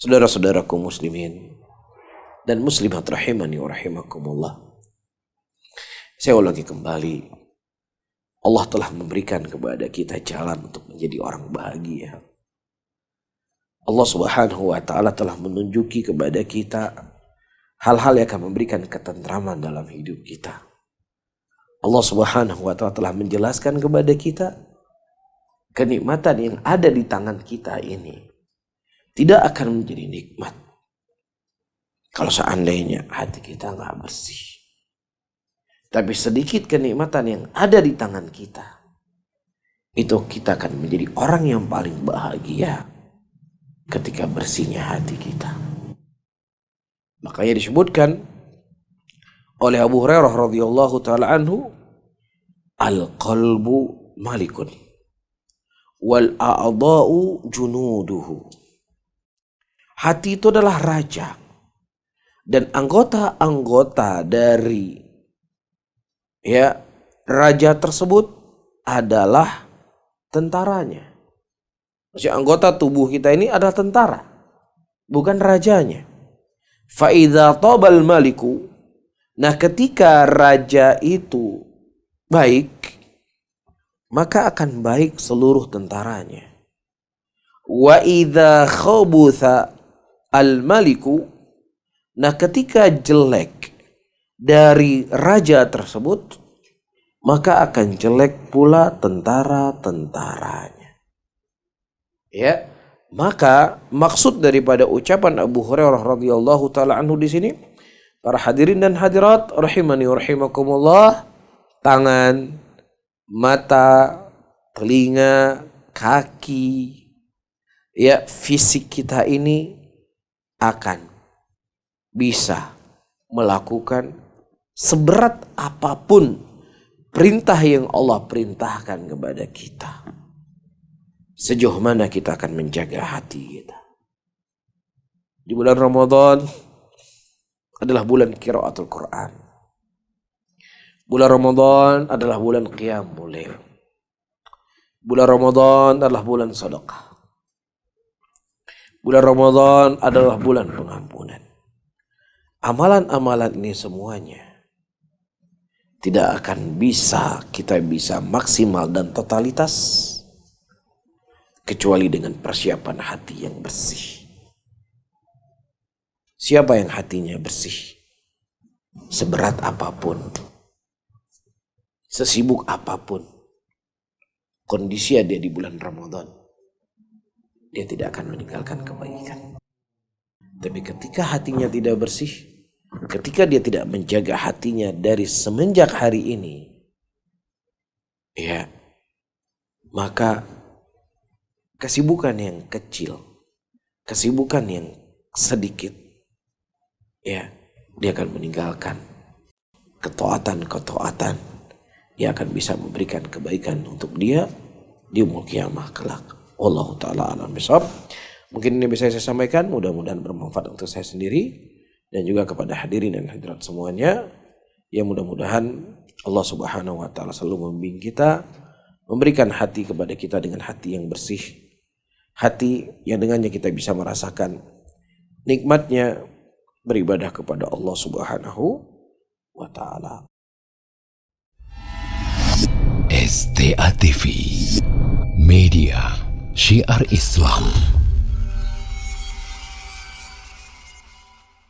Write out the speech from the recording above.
Saudara-saudaraku muslimin dan muslimat rahimani wa rahimakumullah. Saya ulangi kembali. Allah telah memberikan kepada kita jalan untuk menjadi orang bahagia. Allah subhanahu wa ta'ala telah menunjuki kepada kita hal-hal yang akan memberikan ketentraman dalam hidup kita. Allah subhanahu wa ta'ala telah menjelaskan kepada kita kenikmatan yang ada di tangan kita ini tidak akan menjadi nikmat kalau seandainya hati kita nggak bersih. Tapi sedikit kenikmatan yang ada di tangan kita, itu kita akan menjadi orang yang paling bahagia ketika bersihnya hati kita. Makanya disebutkan oleh Abu Hurairah radhiyallahu taala anhu, al-qalbu malikun wal a'dha'u junuduhu. Hati itu adalah raja dan anggota-anggota dari raja tersebut adalah tentaranya. Maksudnya anggota tubuh kita ini adalah tentara, bukan rajanya. Fa idza tabal maliku, nah ketika raja itu baik, maka akan baik seluruh tentaranya. Wa idza khabutha al-maliku, nah ketika jelek dari raja tersebut, maka akan jelek pula tentara-tentaranya. Ya, maka maksud daripada ucapan Abu Hurairah radhiyallahu taala anhu di sini, para hadirin dan hadirat rahimani wa rahimakumullah, tangan, mata, telinga, kaki, fisik kita ini akan bisa melakukan seberat apapun perintah yang Allah perintahkan kepada kita. Sejauh mana kita akan menjaga hati kita. Di bulan Ramadan adalah bulan qiraatul Quran. Bulan Ramadan adalah bulan qiyamul lail. Bulan Ramadan adalah bulan sedekah. Bulan Ramadan adalah bulan pengampunan. Amalan-amalan ini semuanya tidak akan kita bisa maksimal dan totalitas kecuali dengan persiapan hati yang bersih. Siapa yang hatinya bersih, seberat apapun, sesibuk apapun kondisi dia di bulan Ramadan, dia tidak akan meninggalkan kebaikan. Tapi ketika hatinya tidak bersih, ketika dia tidak menjaga hatinya dari semenjak hari ini, maka kesibukan yang kecil, kesibukan yang sedikit, dia akan meninggalkan ketaatan-ketaatan yang akan bisa memberikan kebaikan untuk dia di yaumul qiyamah kelak. Wallahu ta'ala a'lam bishawab. Mungkin ini bisa saya sampaikan, mudah-mudahan bermanfaat untuk saya sendiri dan juga kepada hadirin dan hadirat semuanya. Ya, mudah-mudahan Allah subhanahu wa ta'ala selalu membimbing kita, memberikan hati kepada kita dengan hati yang bersih, hati yang dengannya kita bisa merasakan nikmatnya beribadah kepada Allah subhanahu wa ta'ala. STA TV Media Syiar Islam.